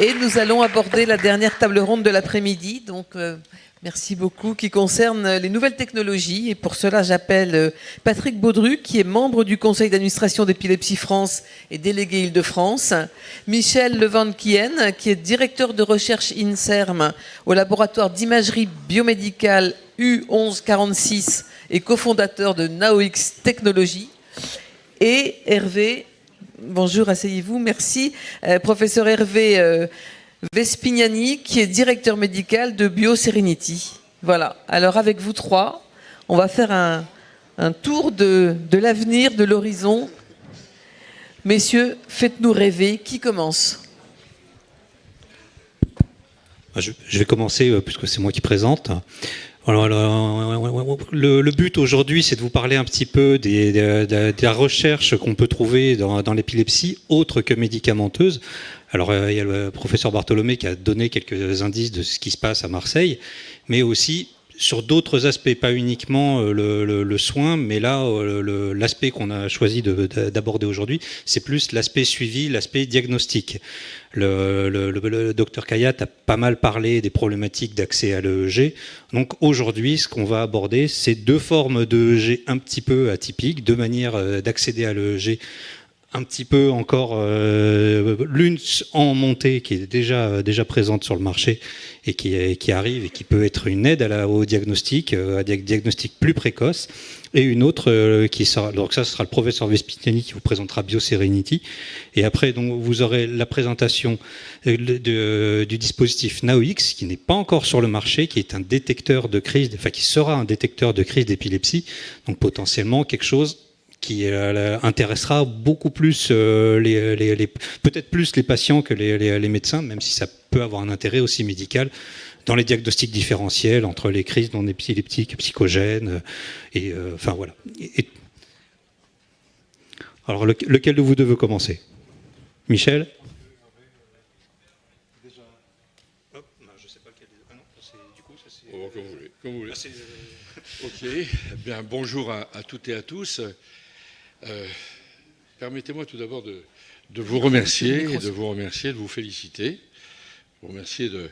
Et nous allons aborder la dernière table ronde de l'après-midi. Donc, merci beaucoup, qui concerne les nouvelles technologies. Et pour cela, j'appelle Patrick Baudru, qui est membre du conseil d'administration d'Épilepsie France et délégué Île-de-France. Michel Levanquien, qui est directeur de recherche INSERM au laboratoire d'imagerie biomédicale U1146 et cofondateur de NaoX Technologies. Et Hervé, bonjour, asseyez-vous, merci. Professeur Hervé Vespignani, qui est directeur médical de BioSerenity. Voilà, alors avec vous trois, on va faire un tour de l'avenir, de l'horizon. Messieurs, faites-nous rêver. Qui commence ? Je vais commencer, puisque c'est moi qui présente. Alors, le but aujourd'hui, c'est de vous parler un petit peu de la recherche qu'on peut trouver dans l'épilepsie, autre que médicamenteuse. Alors, il y a le professeur Bartholomé qui a donné quelques indices de ce qui se passe à Marseille, mais aussi sur d'autres aspects, pas uniquement le soin, mais là, l'aspect qu'on a choisi d'aborder aujourd'hui, c'est plus l'aspect suivi, l'aspect diagnostic. Le docteur Kayat a pas mal parlé des problématiques d'accès à l'EEG. Donc aujourd'hui, ce qu'on va aborder, c'est deux formes d'EEG un petit peu atypiques, deux manières d'accéder à l'EEG un petit peu encore, l'une en montée qui est déjà présente sur le marché et qui arrive et qui peut être une aide au diagnostic, à diagnostic plus précoce, et une autre qui sera, donc ça ce sera le professeur Vespignani qui vous présentera BioSerenity, et après donc vous aurez la présentation du dispositif NaoX qui n'est pas encore sur le marché, qui est un détecteur de crise, enfin qui sera un détecteur de crise d'épilepsie, donc potentiellement quelque chose qui intéressera beaucoup plus peut-être plus les patients que les médecins, même si ça peut avoir un intérêt aussi médical dans les diagnostics différentiels entre les crises non épileptiques, psychogènes, enfin voilà. Alors lequel de vous deux veut commencer ? Michel ? Je sais pas lequel. Ah non, du coup ça c'est. Oh, comme vous voulez. Ok. Bien, bonjour à toutes et à tous. Permettez-moi tout d'abord de vous remercier, de vous féliciter. Vous remercier de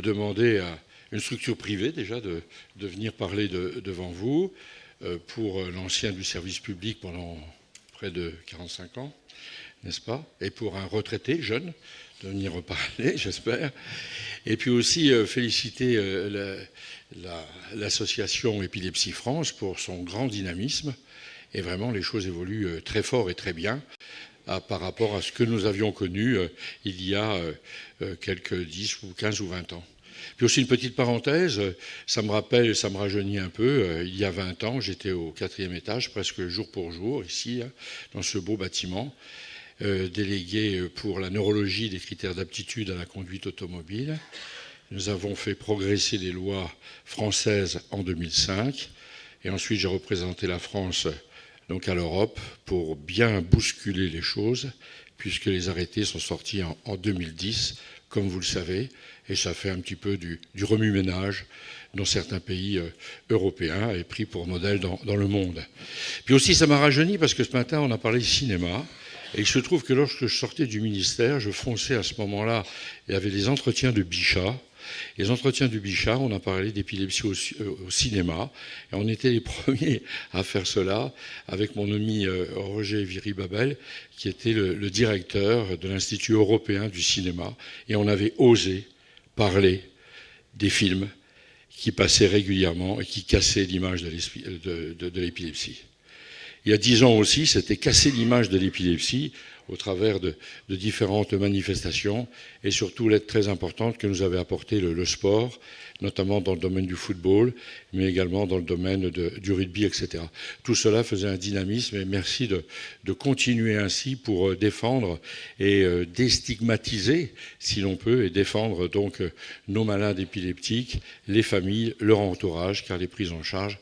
demander à une structure privée déjà de venir parler devant vous pour l'ancien du service public pendant près de 45 ans, n'est-ce pas ? Et pour un retraité jeune de venir reparler, j'espère. Et puis aussi féliciter l'association Épilepsie France pour son grand dynamisme. Et vraiment, les choses évoluent très fort et très bien par rapport à ce que nous avions connu il y a quelques 10 ou 15 ou 20 ans. Puis aussi une petite parenthèse, ça me rajeunit un peu. Il y a 20 ans, j'étais au 4e étage, presque jour pour jour, ici, dans ce beau bâtiment, délégué pour la neurologie des critères d'aptitude à la conduite automobile. Nous avons fait progresser les lois françaises en 2005. Et ensuite, j'ai représenté la France donc à l'Europe pour bien bousculer les choses, puisque les arrêtés sont sortis en 2010, comme vous le savez, et ça fait un petit peu du remue-ménage dans certains pays européens et pris pour modèle dans le monde. Puis aussi, ça m'a rajeuni parce que ce matin, on a parlé de cinéma, et il se trouve que lorsque je sortais du ministère, je fonçais à ce moment-là, il y avait des entretiens de Bichat. Les entretiens du Bichat, on a parlé d'épilepsie au cinéma, et on était les premiers à faire cela avec mon ami Roger Viry-Babel, qui était le directeur de l'Institut européen du cinéma, et on avait osé parler des films qui passaient régulièrement et qui cassaient l'image de l'épilepsie. Il y a 10 ans aussi, c'était casser l'image de l'épilepsie au travers de différentes manifestations et surtout l'aide très importante que nous avait apportée le sport, notamment dans le domaine du football, mais également dans le domaine du rugby, etc. Tout cela faisait un dynamisme et merci de continuer ainsi pour défendre et déstigmatiser, si l'on peut, et défendre donc nos malades épileptiques, les familles, leur entourage, car les prises en charge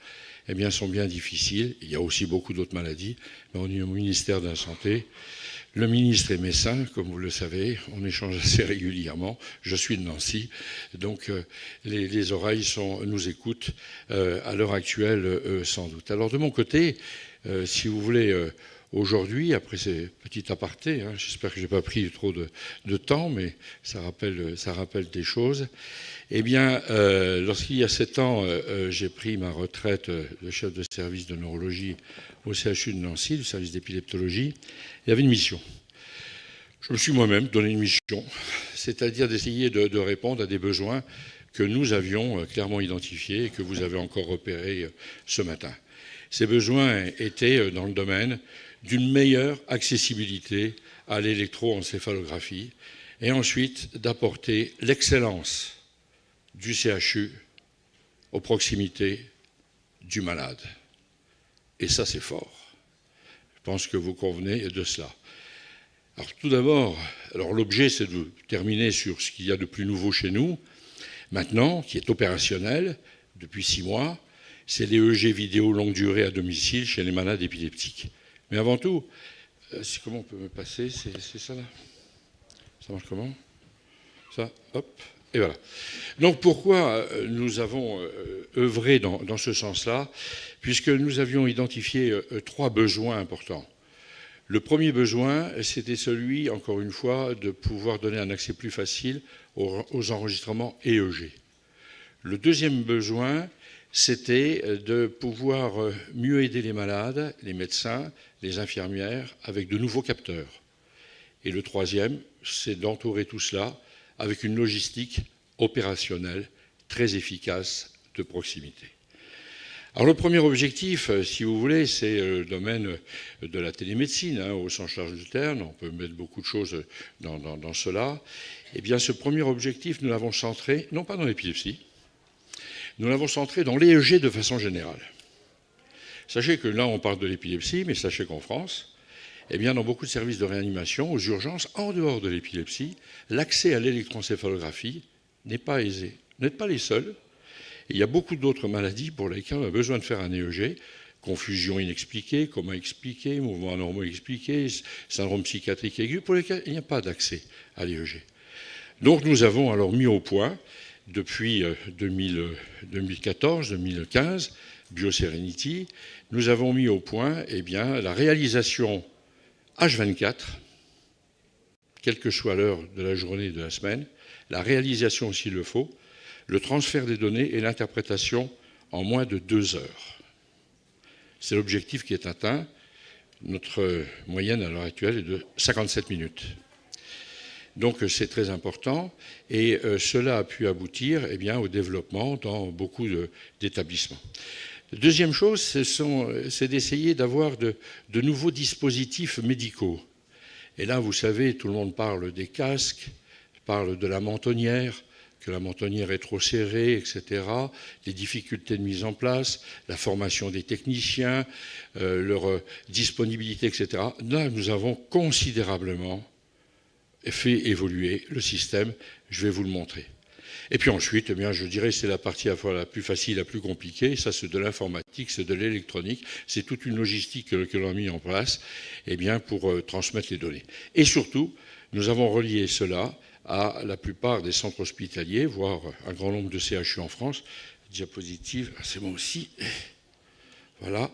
sont bien difficiles. Il y a aussi beaucoup d'autres maladies, mais on est au ministère de la Santé. Le ministre est médecin, comme vous le savez, on échange assez régulièrement. Je suis de Nancy, donc les oreilles nous écoutent à l'heure actuelle sans doute. Alors de mon côté, si vous voulez, Aujourd'hui, après ces petits apartés, j'espère que je n'ai pas pris trop de temps, mais ça rappelle des choses. Eh bien, lorsqu'il y a 7 ans, j'ai pris ma retraite de chef de service de neurologie au CHU de Nancy, du service d'épileptologie, il y avait une mission. Je me suis moi-même donné une mission, c'est-à-dire d'essayer de répondre à des besoins que nous avions clairement identifiés et que vous avez encore repérés ce matin. Ces besoins étaient dans le domaine d'une meilleure accessibilité à l'électroencéphalographie et ensuite d'apporter l'excellence du CHU aux proximités du malade. Et ça, c'est fort. Je pense que vous convenez de cela. Alors tout d'abord, l'objet, c'est de terminer sur ce qu'il y a de plus nouveau chez nous, maintenant, qui est opérationnel depuis 6 mois, c'est l'EEG vidéo longue durée à domicile chez les malades épileptiques. Mais avant tout, comment on peut me passer, c'est ça là? Ça marche comment? Ça, hop, et voilà. Donc pourquoi nous avons œuvré dans ce sens-là? Puisque nous avions identifié 3 besoins importants. Le premier besoin, c'était celui, encore une fois, de pouvoir donner un accès plus facile aux enregistrements EEG. Le deuxième besoin, c'était de pouvoir mieux aider les malades, les médecins, les infirmières, avec de nouveaux capteurs. Et le troisième, c'est d'entourer tout cela avec une logistique opérationnelle très efficace de proximité. Alors le premier objectif, si vous voulez, c'est le domaine de la télémédecine, au sens large du terme. On peut mettre beaucoup de choses dans cela. Eh bien, ce premier objectif, nous l'avons centré, non pas dans l'épilepsie, nous l'avons centré dans l'EEG de façon générale. Sachez que là, on parle de l'épilepsie, mais sachez qu'en France, eh bien, dans beaucoup de services de réanimation, aux urgences, en dehors de l'épilepsie, l'accès à l'électroencéphalographie n'est pas aisé. Vous n'êtes pas les seuls. Il y a beaucoup d'autres maladies pour lesquelles on a besoin de faire un EEG, confusion inexpliquée, coma expliqué, mouvements anormaux expliqués, syndrome psychiatrique aigu, pour lesquels il n'y a pas d'accès à l'EEG. Donc nous avons alors mis au point, depuis 2014-2015, BioSerenity, nous avons mis au point la réalisation H24, quelle que soit l'heure de la journée et de la semaine, la réalisation s'il le faut, le transfert des données et l'interprétation en moins de 2 heures. C'est l'objectif qui est atteint. Notre moyenne à l'heure actuelle est de 57 minutes. Donc c'est très important et cela a pu aboutir au développement dans beaucoup d'établissements. Deuxième chose, c'est d'essayer d'avoir de nouveaux dispositifs médicaux. Et là, vous savez, tout le monde parle des casques, parle de la mentonnière, que la mentonnière est trop serrée, etc., les difficultés de mise en place, la formation des techniciens, leur disponibilité, etc. Là, nous avons considérablement fait évoluer le système. Je vais vous le montrer. Et puis ensuite, je dirais c'est la partie à la fois la plus facile, la plus compliquée. Ça, c'est de l'informatique, c'est de l'électronique. C'est toute une logistique que l'on a mis en place pour transmettre les données. Et surtout, nous avons relié cela à la plupart des centres hospitaliers, voire un grand nombre de CHU en France. Diapositive, c'est moi aussi. Voilà.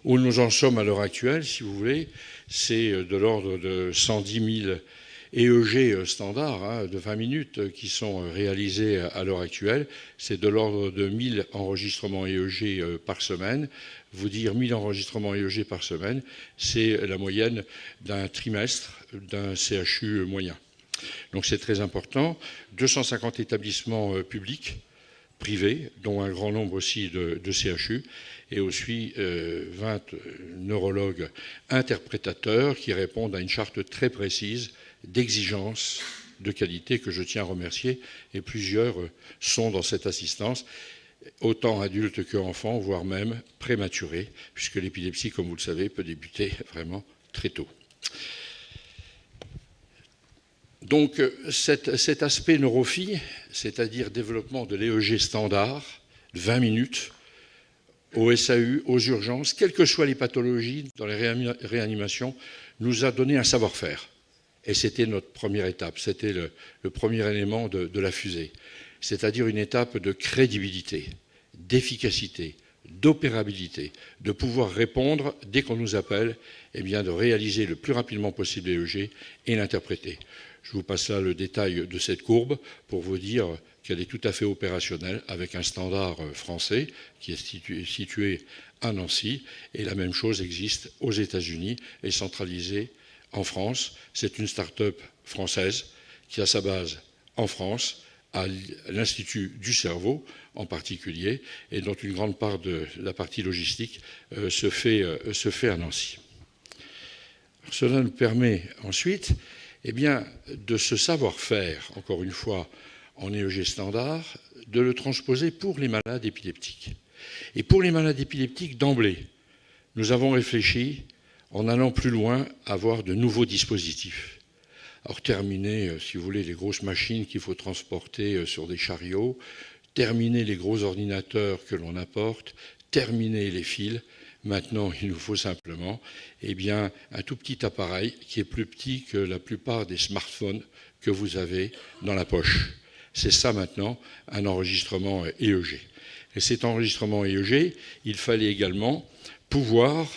Où nous en sommes à l'heure actuelle, si vous voulez, c'est de l'ordre de 110 000 EEG standards de 20 minutes qui sont réalisés à l'heure actuelle. C'est de l'ordre de 1000 enregistrements EEG par semaine. Vous dire 1000 enregistrements EEG par semaine, c'est la moyenne d'un trimestre d'un CHU moyen. Donc c'est très important. 250 établissements publics, privés, dont un grand nombre aussi de CHU, et aussi 20 neurologues interprétateurs qui répondent à une charte très précise d'exigence de qualité que je tiens à remercier. Et plusieurs sont dans cette assistance, autant adultes qu'enfants, voire même prématurés, puisque l'épilepsie, comme vous le savez, peut débuter vraiment très tôt. Donc cet aspect neurophy, c'est-à-dire développement de l'EEG standard, 20 minutes, au SAU, aux urgences, quelles que soient les pathologies dans les réanimations, nous a donné un savoir-faire. Et c'était notre première étape, c'était le premier élément de la fusée. C'est-à-dire une étape de crédibilité, d'efficacité, d'opérabilité, de pouvoir répondre dès qu'on nous appelle, eh bien de réaliser le plus rapidement possible l'EEG et l'interpréter. Je vous passe là le détail de cette courbe pour vous dire qu'elle est tout à fait opérationnelle avec un standard français qui est situé à Nancy, et la même chose existe aux États-Unis et centralisée en France. C'est une start-up française qui a sa base en France, à l'Institut du cerveau en particulier, et dont une grande part de la partie logistique se fait à Nancy. Cela nous permet ensuite de ce savoir-faire, encore une fois, en EEG standard, de le transposer pour les malades épileptiques. Et pour les malades épileptiques, d'emblée, nous avons réfléchi, en allant plus loin, à avoir de nouveaux dispositifs. Alors terminer, si vous voulez, les grosses machines qu'il faut transporter sur des chariots, terminer les gros ordinateurs que l'on apporte, terminer les fils. Maintenant, il nous faut simplement un tout petit appareil qui est plus petit que la plupart des smartphones que vous avez dans la poche. C'est ça maintenant, un enregistrement EEG. Et cet enregistrement EEG, il fallait également pouvoir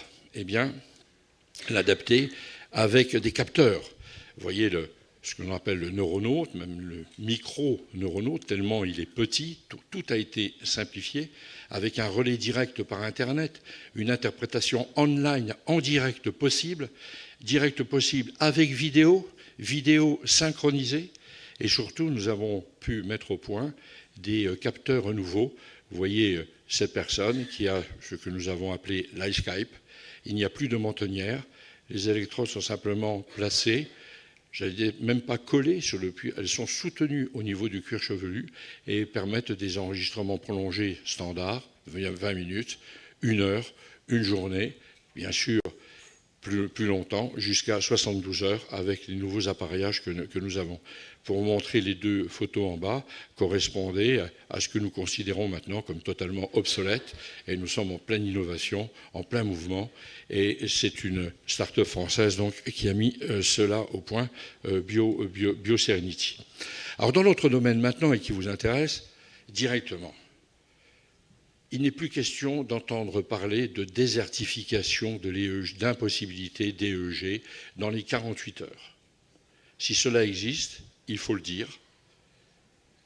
l'adapter avec des capteurs. Vous voyez ce que l'on appelle le neuronaute, même le micro-neuronaute, tellement il est petit, tout a été simplifié, avec un relais direct par Internet, une interprétation online en direct possible avec vidéo synchronisée, et surtout nous avons pu mettre au point des capteurs nouveaux. Vous voyez cette personne qui a ce que nous avons appelé l'iSkype. Il n'y a plus de mentonnière, les électrodes sont simplement placées, j'allais même pas collées sur le puits, elles sont soutenues au niveau du cuir chevelu et permettent des enregistrements prolongés standards, 20 minutes, 1 heure, une journée, bien sûr plus longtemps, jusqu'à 72 heures avec les nouveaux appareillages que nous avons. Pour vous montrer les deux photos en bas, correspondaient à ce que nous considérons maintenant comme totalement obsolète, et nous sommes en pleine innovation, en plein mouvement, et c'est une start-up française donc qui a mis cela au point, BioSerenity. Alors dans l'autre domaine maintenant, et qui vous intéresse directement, il n'est plus question d'entendre parler de désertification de l'EEG, d'impossibilité d'EEG dans les 48 heures. Si cela existe, il faut le dire.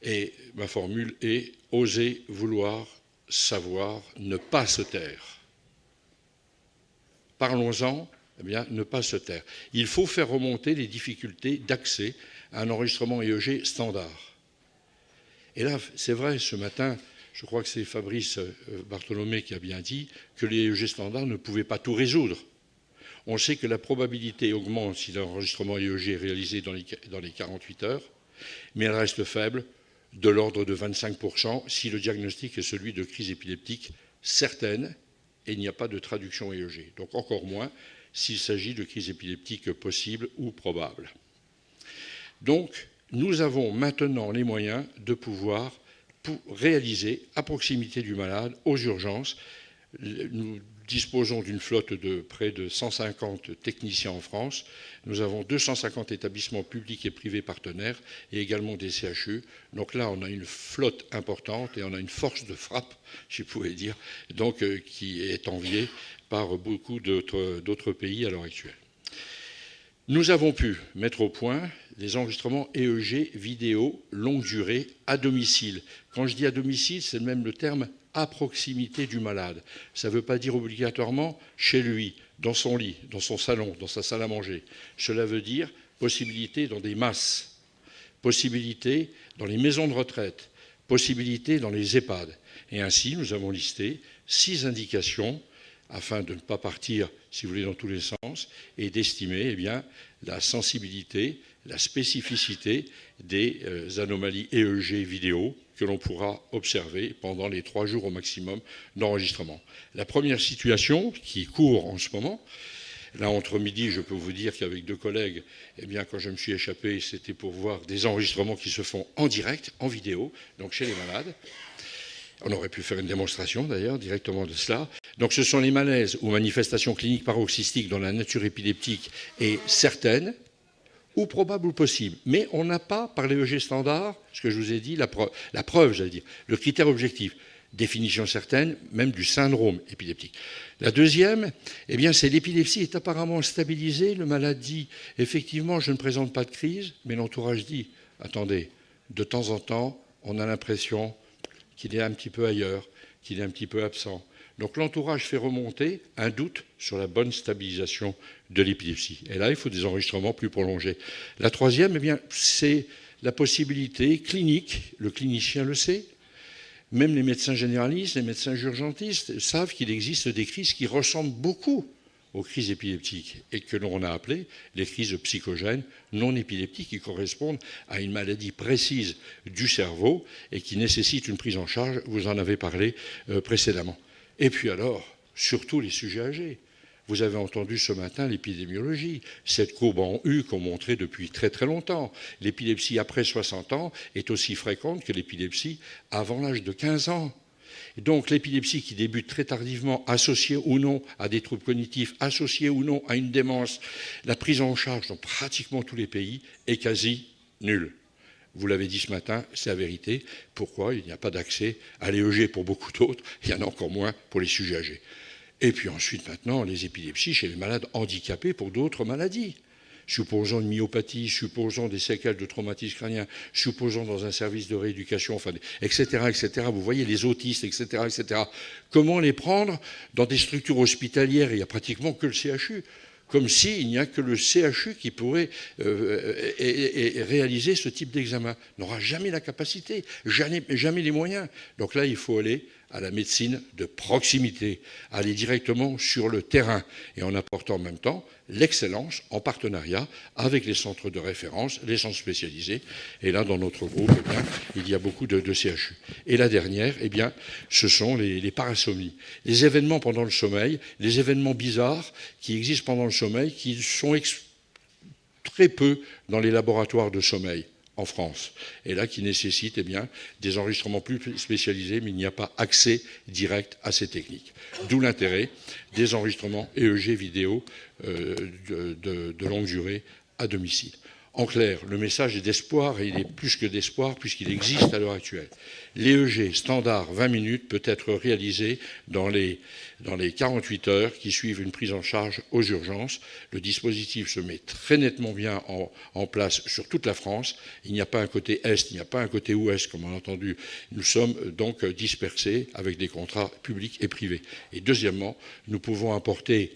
Et ma formule est « oser, vouloir, savoir, ne pas se taire ». Parlons-en, ne pas se taire. Il faut faire remonter les difficultés d'accès à un enregistrement EEG standard. Et là, c'est vrai, ce matin, je crois que c'est Fabrice Bartholomé qui a bien dit que les EEG standards ne pouvaient pas tout résoudre. On sait que la probabilité augmente si l'enregistrement EEG est réalisé dans les 48 heures, mais elle reste faible, de l'ordre de 25%, si le diagnostic est celui de crise épileptique certaine et il n'y a pas de traduction EEG. Donc encore moins s'il s'agit de crise épileptique possible ou probable. Donc nous avons maintenant les moyens de pouvoir réaliser à proximité du malade, aux urgences. Nous disposons d'une flotte de près de 150 techniciens en France. Nous avons 250 établissements publics et privés partenaires et également des CHU. Donc là, on a une flotte importante et on a une force de frappe, je pouvais dire, donc, qui est enviée par beaucoup d'autres pays à l'heure actuelle. Nous avons pu mettre au point des enregistrements EEG vidéo longue durée à domicile. Quand je dis à domicile, c'est même le terme à proximité du malade. Ça ne veut pas dire obligatoirement chez lui, dans son lit, dans son salon, dans sa salle à manger. Cela veut dire possibilité dans des masses, possibilité dans les maisons de retraite, possibilité dans les EHPAD. Et ainsi, nous avons listé 6 indications afin de ne pas partir, si vous voulez, dans tous les sens, et d'estimer la sensibilité, la spécificité des anomalies EEG vidéo que l'on pourra observer pendant les 3 jours au maximum d'enregistrement. La première situation qui court en ce moment, là entre midi, je peux vous dire qu'avec 2 collègues, quand je me suis échappé, c'était pour voir des enregistrements qui se font en direct, en vidéo, donc chez les malades. On aurait pu faire une démonstration d'ailleurs directement de cela. Donc ce sont les malaises ou manifestations cliniques paroxystiques dont la nature épileptique est certaine, ou probable ou possible. Mais on n'a pas, par l'EEG standard, ce que je vous ai dit, la preuve, j'allais dire, le critère objectif. définition certaine, même du syndrome épileptique. La deuxième, eh bien, c'est l'épilepsie est apparemment stabilisée. Le malade dit, effectivement, je ne présente pas de crise, mais l'entourage dit, attendez, de temps en temps, on a l'impression qu'il est un petit peu ailleurs, qu'il est un petit peu absent. Donc l'entourage fait remonter un doute sur la bonne stabilisation de l'épilepsie. Et là, il faut des enregistrements plus prolongés. La troisième, eh bien, c'est la possibilité clinique, le clinicien le sait, même les médecins généralistes, les médecins urgentistes savent qu'il existe des crises qui ressemblent beaucoup aux crises épileptiques et que l'on a appelées les crises psychogènes non épileptiques qui correspondent à une maladie précise du cerveau et qui nécessitent une prise en charge. Vous en avez parlé précédemment. Et puis alors, surtout les sujets âgés. Vous avez entendu ce matin l'épidémiologie, cette courbe en U qu'on montrait depuis très très longtemps. L'épilepsie après 60 ans est aussi fréquente que l'épilepsie avant l'âge de 15 ans. Et donc l'épilepsie qui débute très tardivement, associée ou non à des troubles cognitifs, associée ou non à une démence, la prise en charge dans pratiquement tous les pays est quasi nulle. Vous l'avez dit ce matin, c'est la vérité. Pourquoi il n'y a pas d'accès à l'EEG pour beaucoup d'autres, il y en a encore moins pour les sujets âgés. Et puis ensuite, maintenant, les épilepsies chez les malades handicapés pour d'autres maladies. Supposons une myopathie, supposons des séquelles de traumatisme crânien, supposons dans un service de rééducation, enfin, etc., etc. Vous voyez, les autistes, etc., etc. Comment les prendre dans des structures hospitalières? Il n'y a pratiquement que le CHU. Comme s'il n'y a que le CHU qui pourrait réaliser ce type d'examen. Il n'aura jamais la capacité, jamais les moyens. Donc là, il faut aller à la médecine de proximité, aller directement sur le terrain et en apportant en même temps l'excellence en partenariat avec les centres de référence, les centres spécialisés. Et là, dans notre groupe, eh bien, il y a beaucoup de CHU. Et la dernière, eh bien, ce sont les parasomnies. Les événements pendant le sommeil, les événements bizarres qui existent pendant le sommeil, qui sont très peu dans les laboratoires de sommeil en France, et là qui nécessite eh bien, des enregistrements plus spécialisés, mais il n'y a pas accès direct à ces techniques. D'où l'intérêt des enregistrements EEG vidéo de longue durée à domicile. En clair, le message est d'espoir, et il est plus que d'espoir puisqu'il existe à l'heure actuelle. L'EEG standard 20 minutes peut être réalisé dans les 48 heures qui suivent une prise en charge aux urgences. Le dispositif se met très nettement bien en place sur toute la France. Il n'y a pas un côté Est, il n'y a pas un côté Ouest, comme on a entendu. Nous sommes donc dispersés avec des contrats publics et privés. Et deuxièmement, nous pouvons apporter...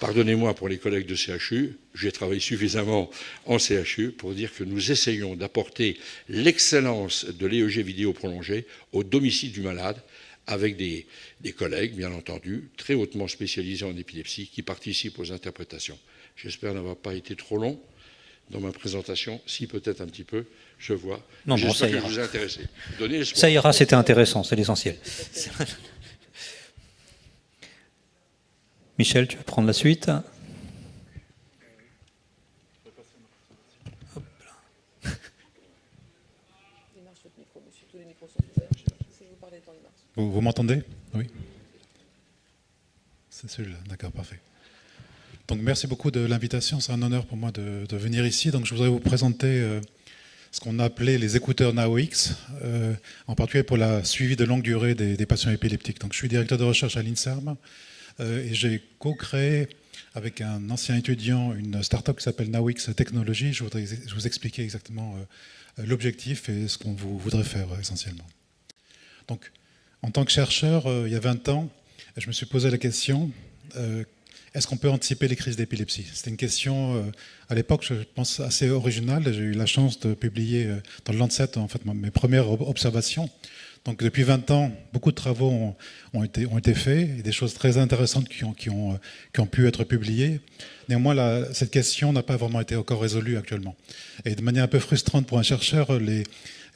Pardonnez-moi pour les collègues de CHU, j'ai travaillé suffisamment en CHU pour dire que nous essayons d'apporter l'excellence de l'EEG vidéo prolongée au domicile du malade avec des collègues, bien entendu, très hautement spécialisés en épilepsie qui participent aux interprétations. J'espère n'avoir pas été trop long dans ma présentation, si peut-être un petit peu, je vois. Non, bon, ça ira. Que je vous ai intéressé. Donnez l'espoir. Ça ira, c'était intéressant, c'est l'essentiel. Michel, tu veux prendre la suite? Vous m'entendez? Oui. C'est celui-là, d'accord, parfait. Donc merci beaucoup de l'invitation, c'est un honneur pour moi de venir ici. Donc je voudrais vous présenter ce qu'on a appelé les écouteurs NAOX, en particulier pour la suivi de longue durée des patients épileptiques. Donc je suis directeur de recherche à l'INSERM. Et j'ai co-créé avec un ancien étudiant une start-up qui s'appelle NAOX Technologies. Je voudrais vous expliquer exactement l'objectif et ce qu'on voudrait faire essentiellement. Donc, en tant que chercheur, il y a 20 ans, je me suis posé la question, est-ce qu'on peut anticiper les crises d'épilepsie? C'était une question, à l'époque, je pense, assez originale. J'ai eu la chance de publier dans le Lancet en fait, mes premières observations. Donc depuis 20 ans, beaucoup de travaux ont été faits, et des choses très intéressantes qui ont pu être publiées. Néanmoins, cette question n'a pas vraiment été encore résolue actuellement. Et de manière un peu frustrante pour un chercheur,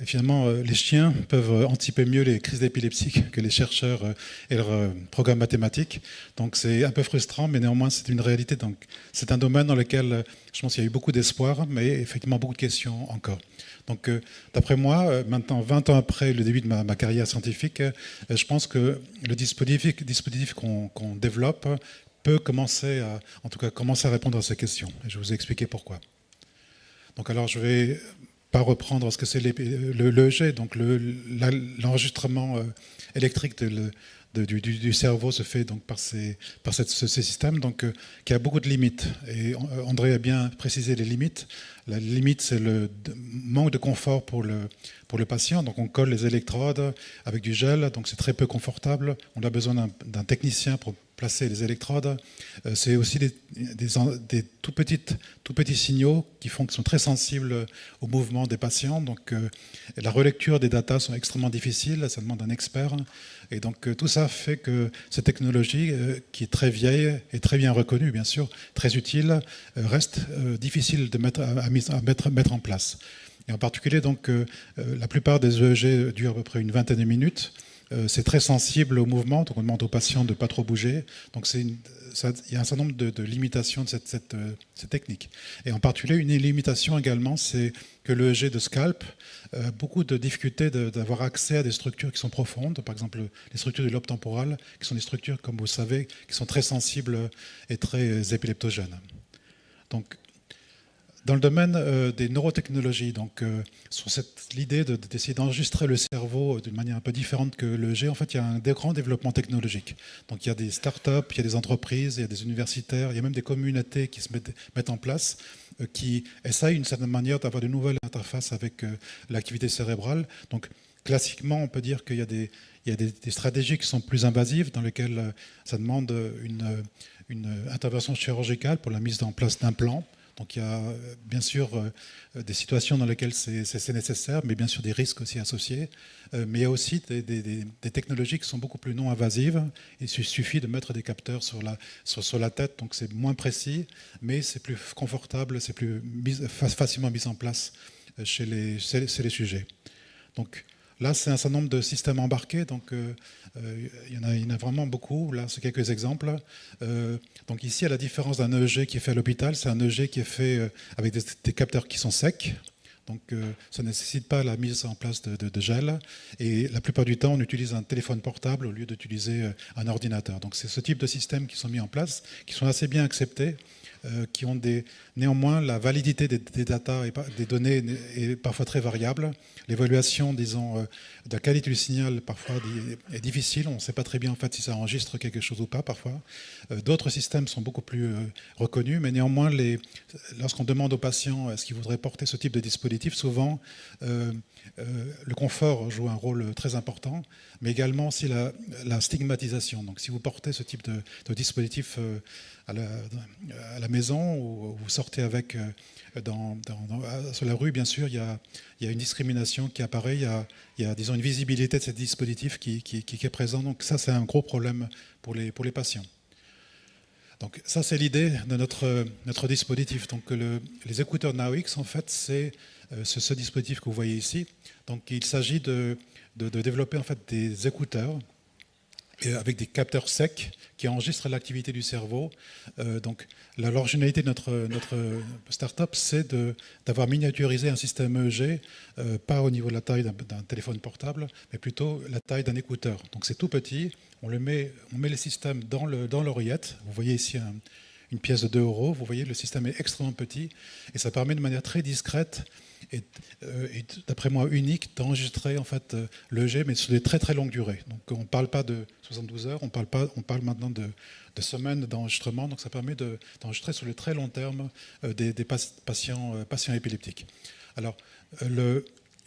finalement, les chiens peuvent anticiper mieux les crises d'épilepsie que les chercheurs et leurs programmes mathématiques. Donc c'est un peu frustrant, mais néanmoins c'est une réalité. Donc c'est un domaine dans lequel je pense qu'il y a eu beaucoup d'espoir, mais effectivement beaucoup de questions encore. Donc d'après moi, maintenant 20 ans après le début de ma carrière scientifique, je pense que le dispositif qu'on développe peut commencer à répondre à ces questions. Et je vais vous expliquer pourquoi. Donc alors je vais pas reprendre ce que c'est l'EEG, donc l'enregistrement électrique du cerveau se fait donc par ces systèmes, donc qui a beaucoup de limites. Et André a bien précisé les limites. La limite, c'est le manque de confort pour le patient. Donc on colle les électrodes avec du gel, donc c'est très peu confortable. On a besoin d'un technicien pour placer les électrodes. C'est aussi des tout petits signaux qui sont très sensibles au mouvement des patients. Donc la relecture des datas sont extrêmement difficiles, ça demande un expert. Et donc tout ça fait que cette technologie, qui est très vieille et très bien reconnue, bien sûr, très utile, reste difficile de mettre en place. Et en particulier, donc, la plupart des EEG durent à peu près une vingtaine de minutes. C'est très sensible au mouvement, donc on demande aux patients de ne pas trop bouger. Donc il y a un certain nombre de limitations de cette technique. Et en particulier, une limitation également, c'est que l'EEG de scalp a beaucoup de difficultés d'avoir accès à des structures qui sont profondes. Par exemple, les structures du lobe temporal, qui sont des structures, comme vous le savez, qui sont très sensibles et très épileptogènes. Donc, dans le domaine des neurotechnologies, donc sur l'idée d'essayer d'enregistrer le cerveau d'une manière un peu différente que l'EEG, en fait, il y a un grand développement technologique. Donc il y a des startups, il y a des entreprises, il y a des universitaires, il y a même des communautés qui se mettent en place, qui essayent d'une certaine manière d'avoir de nouvelles interfaces avec l'activité cérébrale. Donc classiquement, on peut dire qu'il y a des stratégies qui sont plus invasives, dans lesquelles ça demande une intervention chirurgicale pour la mise en place d'implants. Donc il y a bien sûr des situations dans lesquelles c'est nécessaire, mais bien sûr des risques aussi associés. Mais il y a aussi des technologies qui sont beaucoup plus non invasives. Il suffit de mettre des capteurs sur la tête, donc c'est moins précis, mais c'est plus confortable, c'est plus facilement mis en place chez les sujets. Donc là, c'est un certain nombre de systèmes embarqués, donc il y en a vraiment beaucoup. Là, c'est quelques exemples. Donc ici, à la différence d'un EEG qui est fait à l'hôpital, c'est un EEG qui est fait avec des capteurs qui sont secs. Donc ça ne nécessite pas la mise en place de gel. Et la plupart du temps, on utilise un téléphone portable au lieu d'utiliser un ordinateur. Donc c'est ce type de systèmes qui sont mis en place, qui sont assez bien acceptés, qui ont néanmoins la validité des datas et des données est parfois très variable. L'évaluation, disons, de la qualité du signal parfois est difficile. On ne sait pas très bien en fait si ça enregistre quelque chose ou pas parfois. D'autres systèmes sont beaucoup plus reconnus, mais néanmoins, lorsqu'on demande aux patients est-ce qu'ils voudraient porter ce type de dispositif, souvent le confort joue un rôle très important, mais également aussi la stigmatisation. Donc si vous portez ce type de dispositif à la maison ou vous sortez avec sur la rue, bien sûr, il y a une discrimination qui apparaît, il y a disons, une visibilité de ce dispositif qui est présent. Donc ça, c'est un gros problème pour les patients. Donc ça, c'est l'idée de notre dispositif. Donc les écouteurs NAOX, en fait, c'est ce dispositif que vous voyez ici. Donc il s'agit de développer en fait des écouteurs avec des capteurs secs qui enregistrent l'activité du cerveau. Donc l'originalité de notre start-up, c'est d'avoir miniaturisé un système EEG, pas au niveau de la taille d'un téléphone portable, mais plutôt la taille d'un écouteur. Donc c'est tout petit, on met les systèmes dans l'oreillette. Vous voyez ici une pièce de 2 €, vous voyez le système est extrêmement petit, et ça permet de manière très discrète et d'après moi unique d'enregistrer en fait l'EEG, mais sur des très très longues durées. Donc on ne parle pas de 72 heures, on parle maintenant de semaines d'enregistrement. Donc ça permet d'enregistrer sur le très long terme des patients épileptiques. Alors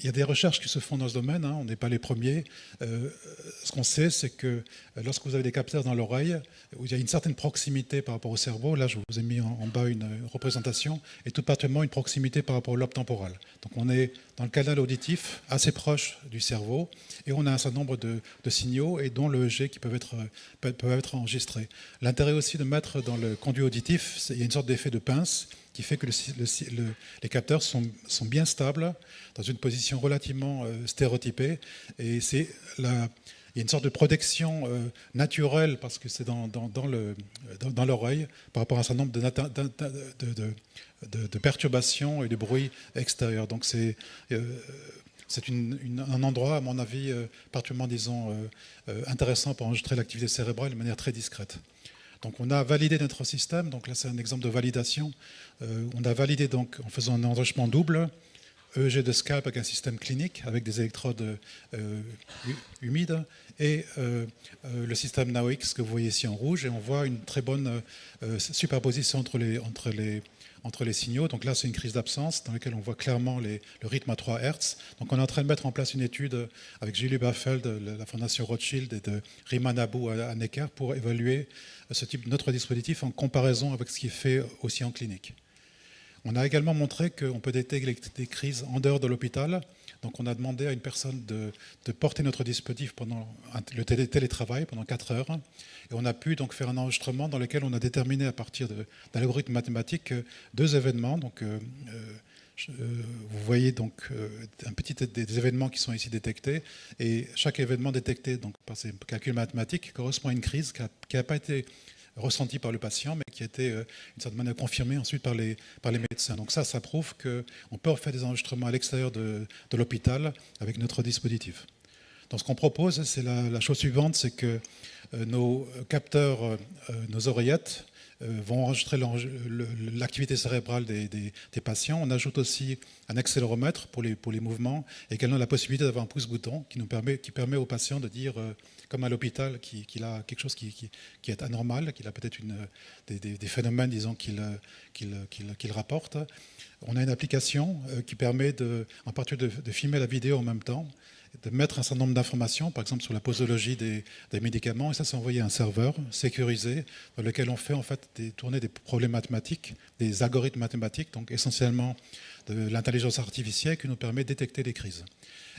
il y a des recherches qui se font dans ce domaine, on n'est pas les premiers. Ce qu'on sait, c'est que lorsque vous avez des capteurs dans l'oreille, où il y a une certaine proximité par rapport au cerveau, là je vous ai mis en bas une représentation, et tout particulièrement une proximité par rapport au lobe temporal. Donc on est dans le canal auditif assez proche du cerveau, et on a un certain nombre de signaux, et dont l'EEG qui peuvent être enregistrés. L'intérêt aussi de mettre dans le conduit auditif, il y a une sorte d'effet de pince, qui fait que les capteurs sont bien stables, dans une position relativement stéréotypée. Et il y a une sorte de protection naturelle, parce que c'est dans l'oreille, par rapport à un certain nombre de perturbations et de bruits extérieurs. Donc c'est un endroit, à mon avis, particulièrement, disons, intéressant pour enregistrer l'activité cérébrale de manière très discrète. Donc on a validé notre système, donc là c'est un exemple de validation. On a validé donc en faisant un enregistrement double, EEG de scalp avec un système clinique, avec des électrodes humides, et le système NAOX que vous voyez ici en rouge, et on voit une très bonne superposition entre les signaux. Donc là, c'est une crise d'absence dans laquelle on voit clairement le rythme à 3 Hz. Donc on est en train de mettre en place une étude avec Julie Baffel de la Fondation Rothschild et de Rima Nabou à Necker pour évaluer notre dispositif en comparaison avec ce qui est fait aussi en clinique. On a également montré qu'on peut détecter des crises en dehors de l'hôpital. Donc on a demandé à une personne de porter notre dispositif pendant le télétravail pendant 4 heures. Et on a pu donc faire un enregistrement dans lequel on a déterminé à partir d'un algorithme mathématique 2 événements. Donc, vous voyez donc des événements qui sont ici détectés. Et chaque événement détecté donc, par ces calculs mathématiques correspond à une crise qui n'a pas été ressentie par le patient, mais qui a été d'une certaine manière confirmée ensuite par les médecins. Donc ça prouve qu'on peut faire des enregistrements à l'extérieur de l'hôpital avec notre dispositif. Donc ce qu'on propose, c'est la chose suivante, c'est que nos capteurs, nos oreillettes, vont enregistrer l'activité cérébrale des patients. On ajoute aussi un accéléromètre pour les mouvements et également la possibilité d'avoir un pouce-bouton qui permet au patient de dire, comme à l'hôpital, qu'il a quelque chose qui est anormal, qu'il a peut-être des phénomènes, disons, qu'il rapporte. On a une application qui permet, en partie, de filmer la vidéo en même temps, de mettre un certain nombre d'informations, par exemple sur la posologie des médicaments, et ça c'est envoyé à un serveur sécurisé dans lequel on fait en fait tourner des problèmes mathématiques, des algorithmes mathématiques, donc essentiellement de l'intelligence artificielle qui nous permet de détecter les crises.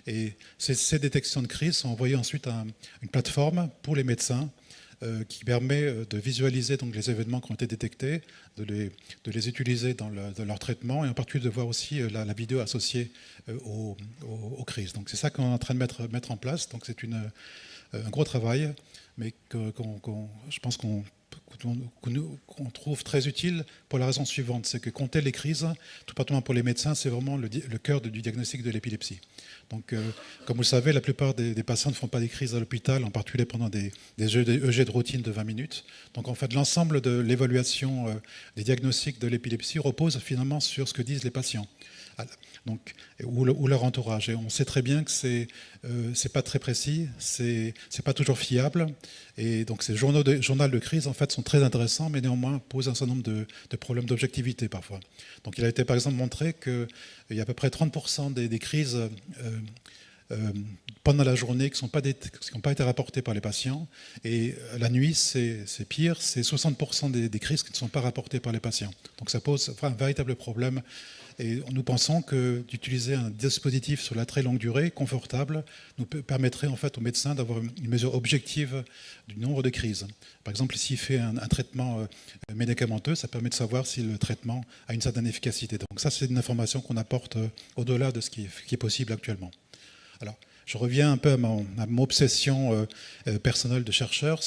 Et ces détections de crises sont envoyées ensuite à une plateforme pour les médecins qui permet de visualiser donc, les événements qui ont été détectés, de les utiliser dans leur traitement et en particulier de voir aussi la vidéo associée aux crises. Donc c'est ça qu'on est en train de mettre en place. Donc c'est un gros travail, mais je pense qu'on trouve très utile pour la raison suivante, c'est que compter les crises, tout particulièrement pour les médecins, c'est vraiment le cœur du diagnostic de l'épilepsie. Donc, comme vous le savez, la plupart des patients ne font pas des crises à l'hôpital, en particulier pendant des EEG de routine de 20 minutes. Donc, en fait, l'ensemble de l'évaluation des diagnostics de l'épilepsie repose finalement sur ce que disent les patients. Donc, ou leur entourage. Et on sait très bien que c'est pas très précis, c'est pas toujours fiable. Et donc ces journaux de crise en fait sont très intéressants, mais néanmoins posent un certain nombre de problèmes d'objectivité parfois. Donc il a été par exemple montré qu'il y a à peu près 30% des crises pendant la journée qui n'ont pas été rapportées par les patients. Et la nuit, c'est pire, c'est 60% des crises qui ne sont pas rapportées par les patients. Donc ça pose un véritable problème. Et nous pensons que d'utiliser un dispositif sur la très longue durée, confortable, nous permettrait en fait aux médecins d'avoir une mesure objective du nombre de crises. Par exemple, s'il fait un traitement médicamenteux, ça permet de savoir si le traitement a une certaine efficacité. Donc ça, c'est une information qu'on apporte au-delà de ce qui est possible actuellement. Alors, je reviens un peu à mon obsession personnelle de chercheur.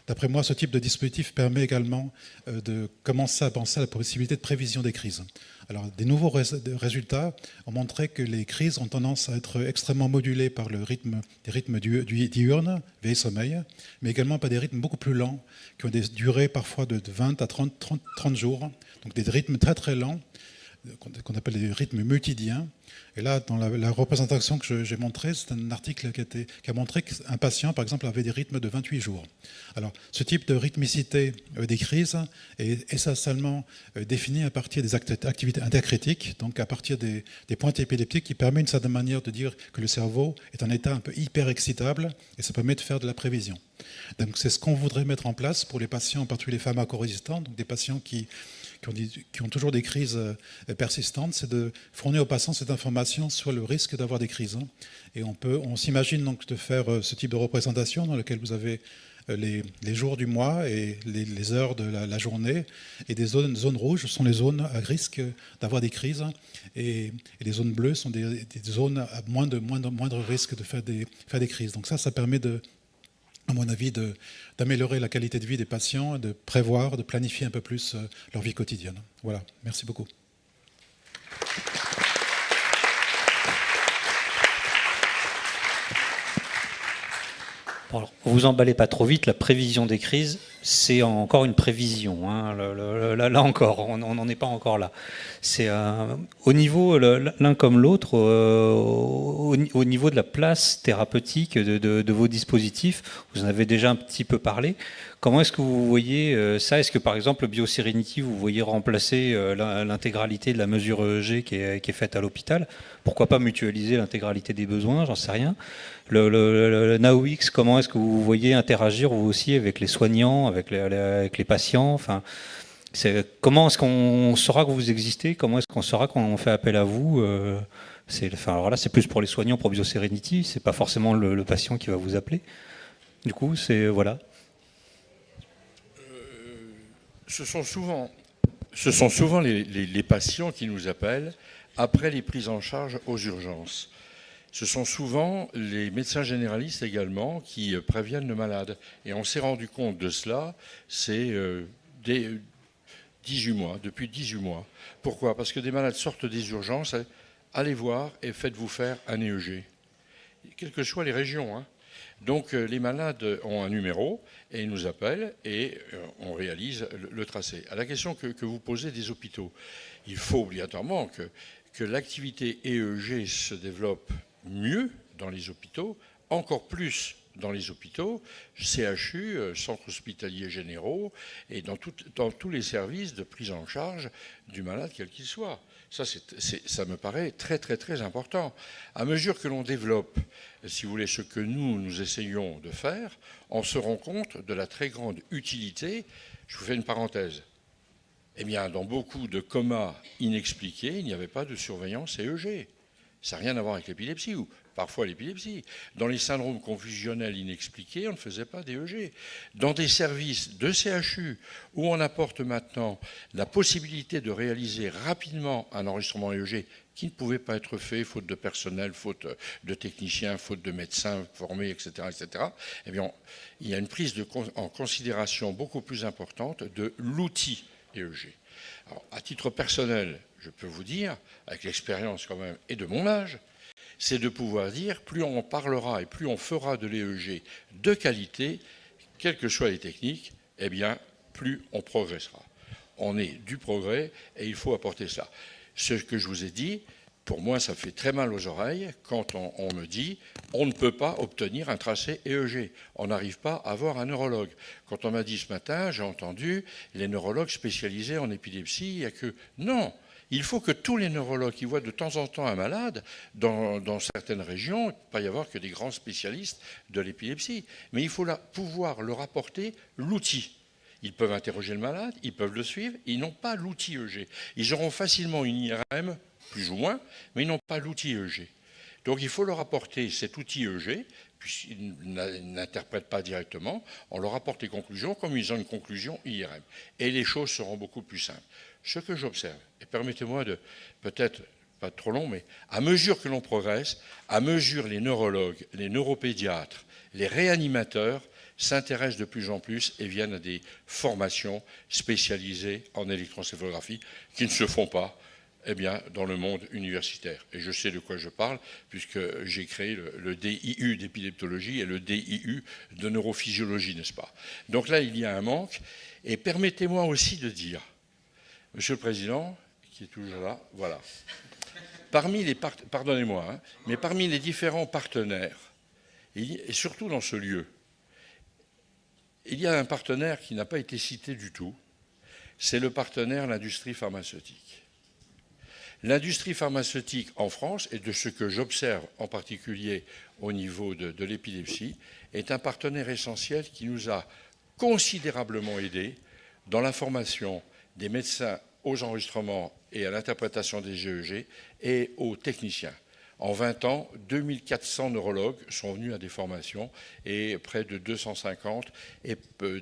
D'après moi, ce type de dispositif permet également de commencer à penser à la possibilité de prévision des crises. Alors, des nouveaux résultats ont montré que les crises ont tendance à être extrêmement modulées par des rythmes diurnes, veille sommeil, mais également par des rythmes beaucoup plus lents, qui ont des durées parfois de 20 à 30 jours, donc des rythmes très très lents, qu'on appelle des rythmes multidiens. Et là, dans la représentation que j'ai montrée, c'est un article qui a montré qu'un patient, par exemple, avait des rythmes de 28 jours. Alors, ce type de rythmicité des crises est essentiellement défini à partir des activités intercritiques, donc à partir des pointes épileptiques, qui permet une certaine manière de dire que le cerveau est en état un peu hyper excitable, et ça permet de faire de la prévision. Donc, c'est ce qu'on voudrait mettre en place pour les patients, en particulier les pharmacorésistants, donc des patients qui ont toujours des crises persistantes, c'est de fournir aux patients cette information sur le risque d'avoir des crises. Et on s'imagine donc de faire ce type de représentation dans lequel vous avez les jours du mois et les heures de la journée. Et des zones rouges sont les zones à risque d'avoir des crises. Et les zones bleues sont des zones à moindre risque de faire des crises. Donc ça permet à mon avis, d'améliorer la qualité de vie des patients, de prévoir, de planifier un peu plus leur vie quotidienne. Voilà, merci beaucoup. Bon, alors, vous emballez pas trop vite, la prévision des crises, c'est encore une prévision. Hein. Là encore, on n'en est pas encore là. C'est au niveau l'un comme l'autre, au niveau de la place thérapeutique de vos dispositifs. Vous en avez déjà un petit peu parlé. Comment est-ce que vous voyez ça? Est-ce que par exemple le BioSerenity, vous voyez remplacer l'intégralité de la mesure EEG qui est faite à l'hôpital? Pourquoi pas mutualiser l'intégralité des besoins? J'en sais rien. Le NaoX, comment est-ce que vous voyez interagir vous aussi avec les soignants, avec les patients? Enfin, comment est-ce qu'on saura que vous existez? Comment est-ce qu'on saura quand on fait appel à vous? Alors là, c'est plus pour les soignants, pour BioSerenity. C'est pas forcément le patient qui va vous appeler. Du coup, c'est voilà. Ce sont souvent les patients qui nous appellent après les prises en charge aux urgences. Ce sont souvent les médecins généralistes également qui préviennent le malade. Et on s'est rendu compte de cela, c'est depuis 18 mois. Pourquoi? Parce que des malades sortent des urgences, allez voir et faites-vous faire un EEG. Quelles que soient les régions, hein. Donc les malades ont un numéro et ils nous appellent et on réalise le tracé. À la question que vous posez des hôpitaux, il faut obligatoirement que l'activité EEG se développe mieux dans les hôpitaux, encore plus dans les hôpitaux, CHU, centres hospitaliers généraux, et dans tous les services de prise en charge du malade, quel qu'il soit. Ça me paraît très, très, très important. À mesure que l'on développe, si vous voulez, ce que nous essayons de faire, on se rend compte de la très grande utilité. Je vous fais une parenthèse. Eh bien, dans beaucoup de comas inexpliqués, il n'y avait pas de surveillance EEG. Ça n'a rien à voir avec l'épilepsie, ou parfois l'épilepsie. Dans les syndromes confusionnels inexpliqués, on ne faisait pas d'EEG. Dans des services de CHU, où on apporte maintenant la possibilité de réaliser rapidement un enregistrement EEG qui ne pouvait pas être fait, faute de personnel, faute de techniciens, faute de médecins formés, etc., eh bien, il y a une prise en considération beaucoup plus importante de l'outil EEG. Alors, à titre personnel, je peux vous dire, avec l'expérience quand même et de mon âge, c'est de pouvoir dire, plus on parlera et plus on fera de l'EEG de qualité, quelles que soient les techniques, eh bien, plus on progressera. On est du progrès et il faut apporter ça. Ce que je vous ai dit, pour moi, ça fait très mal aux oreilles quand on me dit on ne peut pas obtenir un tracé EEG. On n'arrive pas à avoir un neurologue. Quand on m'a dit ce matin, j'ai entendu les neurologues spécialisés en épilepsie, il n'y a que... Non, il faut que tous les neurologues qui voient de temps en temps un malade, dans certaines régions, il ne peut pas y avoir que des grands spécialistes de l'épilepsie. Mais il faut pouvoir leur apporter l'outil. Ils peuvent interroger le malade, ils peuvent le suivre, ils n'ont pas l'outil EEG. Ils auront facilement une IRM, plus ou moins, mais ils n'ont pas l'outil EEG. Donc il faut leur apporter cet outil EEG, puisqu'ils n'interprètent pas directement, on leur apporte les conclusions comme ils ont une conclusion IRM. Et les choses seront beaucoup plus simples. Ce que j'observe, et permettez-moi de, peut-être pas trop long, mais à mesure que l'on progresse, à mesure les neurologues, les neuropédiatres, les réanimateurs s'intéressent de plus en plus et viennent à des formations spécialisées en électroencéphalographie qui ne se font pas dans le monde universitaire. Et je sais de quoi je parle, puisque j'ai créé le DIU d'épileptologie et le DIU de neurophysiologie, n'est-ce pas? Donc là, il y a un manque. Et permettez-moi aussi de dire, Monsieur le Président, qui est toujours là, voilà. Pardonnez-moi, hein, mais parmi les différents partenaires, et surtout dans ce lieu, il y a un partenaire qui n'a pas été cité du tout, c'est le partenaire, l'industrie pharmaceutique. L'industrie pharmaceutique en France, et de ce que j'observe en particulier au niveau de l'épilepsie, est un partenaire essentiel qui nous a considérablement aidés dans la formation des médecins aux enregistrements et à l'interprétation des EEG et aux techniciens. En 20 ans, 2400 neurologues sont venus à des formations et près de 250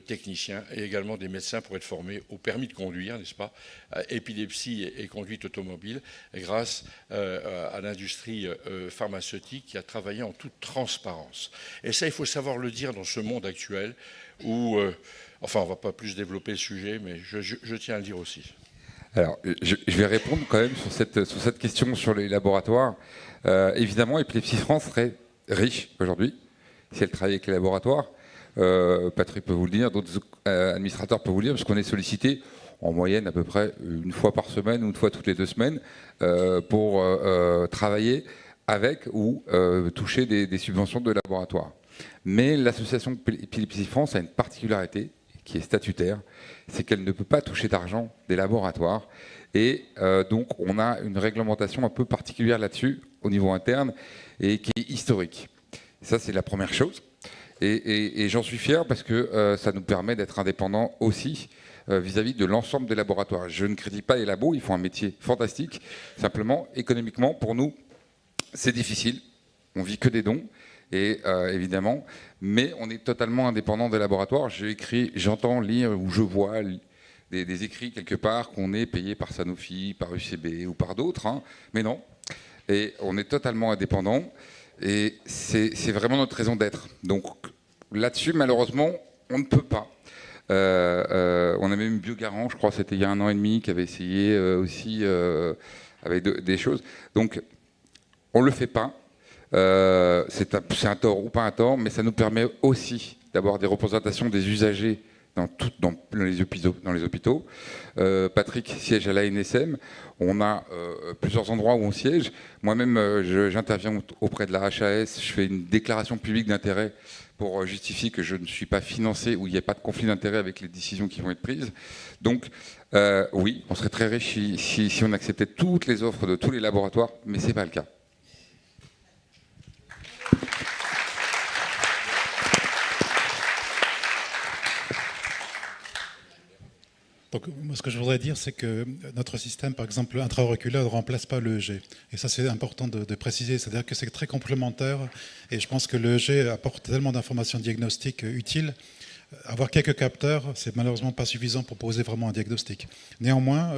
techniciens et également des médecins pour être formés au permis de conduire, n'est-ce pas, épilepsie et conduite automobile, grâce à l'industrie pharmaceutique qui a travaillé en toute transparence. Et ça, il faut savoir le dire dans ce monde actuel où, enfin, on ne va pas plus développer le sujet, mais je tiens à le dire aussi. Alors, je vais répondre quand même sur cette question sur les laboratoires. Évidemment, Épilepsie France serait riche aujourd'hui si elle travaillait avec les laboratoires. Patrick peut vous le dire, d'autres administrateurs peuvent vous le dire, parce qu'on est sollicité en moyenne à peu près une fois par semaine ou une fois toutes les 2 semaines pour travailler avec ou toucher des subventions de laboratoire. Mais l'association Épilepsie France a une particularité qui est statutaire, c'est qu'elle ne peut pas toucher d'argent des laboratoires. Et donc on a une réglementation un peu particulière là-dessus au niveau interne et qui est historique. Ça, c'est la première chose. Et j'en suis fier parce que ça nous permet d'être indépendants aussi vis-à-vis de l'ensemble des laboratoires. Je ne critique pas les labos, ils font un métier fantastique. Simplement, économiquement, pour nous, c'est difficile. On vit que des dons, et évidemment, mais on est totalement indépendant des laboratoires. J'entends lire ou je vois des écrits quelque part qu'on est payé par Sanofi, par UCB ou par d'autres, hein, mais non. Et on est totalement indépendant. Et c'est vraiment notre raison d'être. Donc là-dessus, malheureusement, on ne peut pas. On a même Biogarant, je crois, c'était il y a 1 an et demi, qui avait essayé aussi avec des choses. Donc, on ne le fait pas. C'est un tort ou pas un tort, mais ça nous permet aussi d'avoir des représentations des usagers dans les hôpitaux. Patrick siège à l'ANSM. On a plusieurs endroits où on siège. Moi-même, j'interviens auprès de la HAS. Je fais une déclaration publique d'intérêt pour justifier que je ne suis pas financé, ou il n'y a pas de conflit d'intérêt avec les décisions qui vont être prises. Donc, oui, on serait très riche si on acceptait toutes les offres de tous les laboratoires, mais ce n'est pas le cas. Donc, moi, ce que je voudrais dire, c'est que notre système, par exemple, intra-auriculaire, ne remplace pas l'EEG. Et ça, c'est important de préciser. C'est-à-dire que c'est très complémentaire. Et je pense que l'EEG apporte tellement d'informations diagnostiques utiles. Avoir quelques capteurs, c'est malheureusement pas suffisant pour poser vraiment un diagnostic. Néanmoins,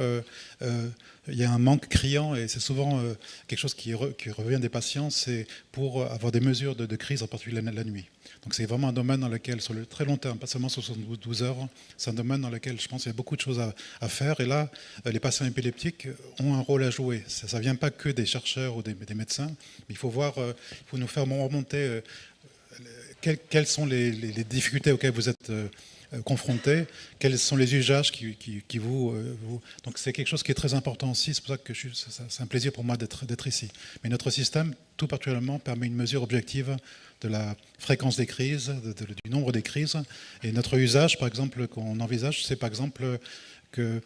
il y a un manque criant, et c'est souvent quelque chose qui revient des patients, c'est pour avoir des mesures de crise, en particulier la nuit. Donc c'est vraiment un domaine dans lequel, sur le très long terme, pas seulement sur 72 heures, c'est un domaine dans lequel je pense qu'il y a beaucoup de choses à faire. Et là, les patients épileptiques ont un rôle à jouer. Ça ne vient pas que des chercheurs ou des médecins, mais il faut nous faire remonter quelles sont les difficultés auxquelles vous êtes confrontés, quels sont les usages qui vous... Donc c'est quelque chose qui est très important aussi, c'est pour ça que c'est un plaisir pour moi d'être ici. Mais notre système, tout particulièrement, permet une mesure objective de la fréquence des crises, du nombre des crises. Et notre usage, par exemple, qu'on envisage, c'est par exemple que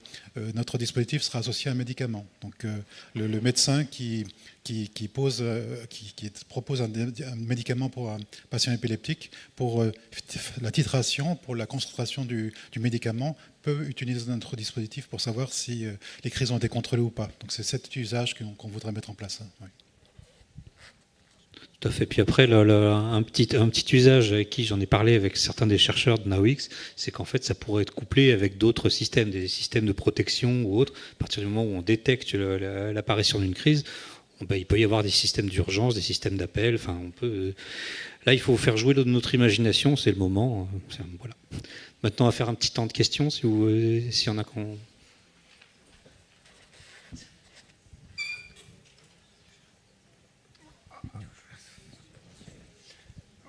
notre dispositif sera associé à un médicament. Donc le médecin qui propose un médicament pour un patient épileptique, pour la titration, pour la concentration du médicament, peut utiliser notre dispositif pour savoir si les crises ont été contrôlées ou pas. Donc c'est cet usage qu'on voudrait mettre en place. Oui. Tout à fait. Puis après, un petit usage avec qui j'en ai parlé avec certains des chercheurs de NAOX, c'est qu'en fait, ça pourrait être couplé avec d'autres systèmes, des systèmes de protection ou autres. À partir du moment où on détecte l'apparition d'une crise, il peut y avoir des systèmes d'urgence, des systèmes d'appel. Enfin, là, il faut faire jouer notre imagination, c'est le moment. Voilà. Maintenant, on va faire un petit temps de questions, s'il y en a qu'on...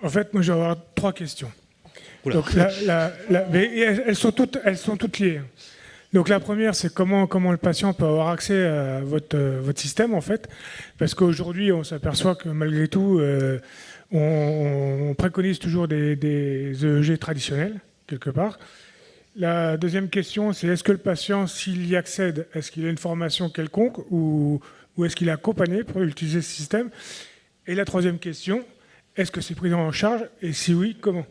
En fait, moi, je vais avoir 3 questions. Oula. Donc, mais elles sont toutes liées. Donc, la première, c'est comment le patient peut avoir accès à votre système, en fait. Parce qu'aujourd'hui, on s'aperçoit que malgré tout, on préconise toujours des EEG traditionnels, quelque part. La deuxième question, c'est est-ce que le patient, s'il y accède, est-ce qu'il a une formation quelconque ou est-ce qu'il est accompagné pour utiliser ce système? Et la troisième question, est-ce que c'est pris en charge et si oui, comment?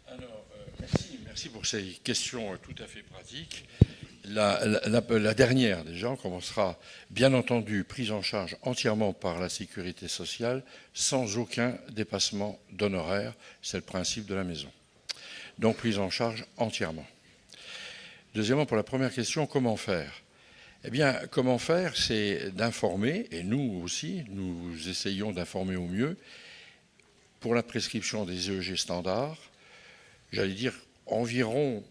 Alors, merci pour ces questions tout à fait pratiques. La dernière, déjà, on commencera, bien entendu, prise en charge entièrement par la sécurité sociale, sans aucun dépassement d'honoraires. C'est le principe de la maison. Donc, prise en charge entièrement. Deuxièmement, pour la première question, comment faire? Eh bien, comment faire, c'est d'informer, et nous aussi, nous essayons d'informer au mieux, pour la prescription des EEG standards, j'allais dire environ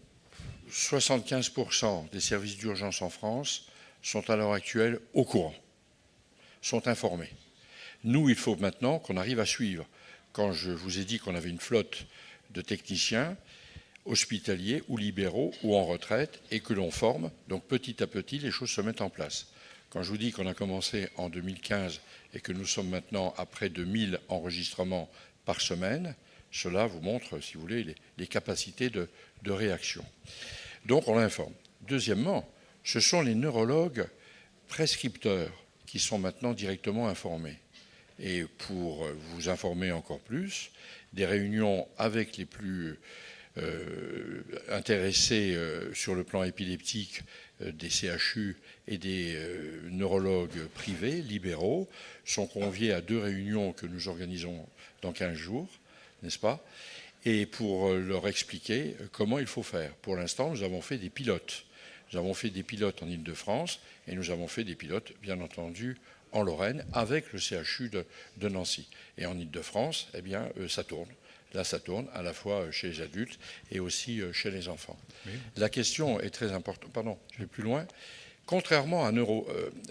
75% des services d'urgence en France sont à l'heure actuelle au courant, sont informés. Nous, il faut maintenant qu'on arrive à suivre. Quand je vous ai dit qu'on avait une flotte de techniciens hospitaliers ou libéraux ou en retraite et que l'on forme. Donc petit à petit, les choses se mettent en place. Quand je vous dis qu'on a commencé en 2015 et que nous sommes maintenant à près de 1000 enregistrements par semaine, cela vous montre, si vous voulez, les capacités de réaction. Donc on l'informe. Deuxièmement, ce sont les neurologues prescripteurs qui sont maintenant directement informés. Et pour vous informer encore plus, des réunions avec les plus intéressés sur le plan épileptique des CHU et des neurologues privés, libéraux, sont conviés à 2 réunions que nous organisons dans 15 jours, n'est-ce pas? Et pour leur expliquer comment il faut faire. Pour l'instant, nous avons fait des pilotes. Nous avons fait des pilotes en Île-de-France et nous avons fait des pilotes, bien entendu, en Lorraine, avec le CHU de Nancy. Et en Île-de-France, eh bien, ça tourne. Là, ça tourne à la fois chez les adultes et aussi chez les enfants. Oui. La question est très importante. Pardon, je vais plus loin. Contrairement à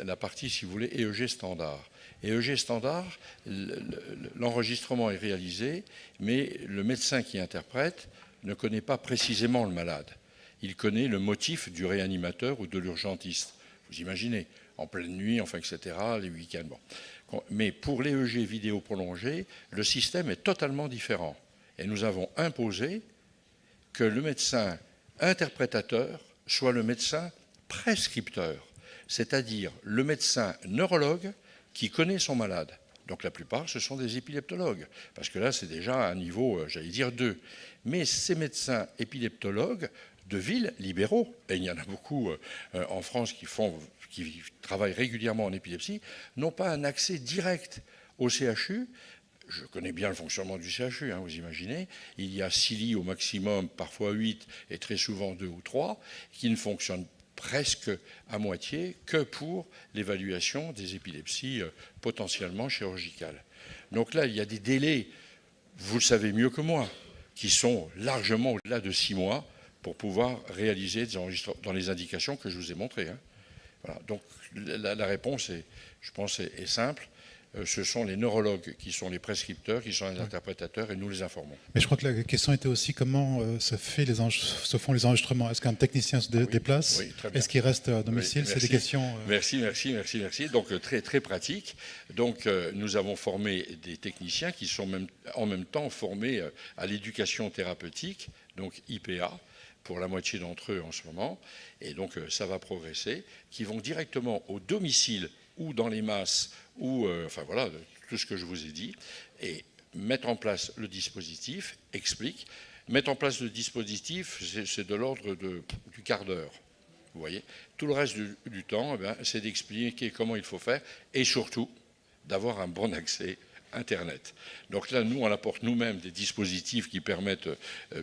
la partie, si vous voulez, EEG standard. EEG standard, l'enregistrement est réalisé, mais le médecin qui interprète ne connaît pas précisément le malade. Il connaît le motif du réanimateur ou de l'urgentiste. Vous imaginez, en pleine nuit, enfin, etc., les week-ends. Bon. Mais pour l'EEG vidéo prolongée, le système est totalement différent. Et nous avons imposé que le médecin interprétateur soit le médecin prescripteur, c'est-à-dire le médecin neurologue qui connaît son malade. Donc la plupart, ce sont des épileptologues, parce que là, c'est déjà un niveau, j'allais dire 2. Mais ces médecins épileptologues de ville, libéraux, et il y en a beaucoup en France qui travaillent régulièrement en épilepsie, n'ont pas un accès direct au CHU. Je connais bien le fonctionnement du CHU, hein, vous imaginez. Il y a 6 lits au maximum, parfois 8, et très souvent 2 ou 3, qui ne fonctionnent presque à moitié que pour l'évaluation des épilepsies potentiellement chirurgicales. Donc là, il y a des délais, vous le savez mieux que moi, qui sont largement au-delà de 6 mois pour pouvoir réaliser des enregistrements dans les indications que je vous ai montrées. Hein. Voilà. Donc la réponse, je pense, est simple. Ce sont les neurologues qui sont les prescripteurs, qui sont les interprétateurs, et nous les informons. Mais je crois que la question était aussi comment se font les enregistrements. Est-ce qu'un technicien se déplace? Oui, très bien. Est-ce qu'il reste à domicile? Oui, c'est des questions... Merci. Donc très, très pratique. Donc nous avons formé des techniciens qui sont en même temps formés à l'éducation thérapeutique, donc IPA, pour la moitié d'entre eux en ce moment, et donc ça va progresser, qui vont directement au domicile ou dans les masses, ou enfin voilà, tout ce que je vous ai dit, et mettre en place le dispositif, explique. Mettre en place le dispositif, c'est de l'ordre du quart d'heure. Vous voyez, tout le reste du temps, c'est d'expliquer comment il faut faire, et surtout d'avoir un bon accès Internet. Donc là, nous, on apporte nous-mêmes des dispositifs qui permettent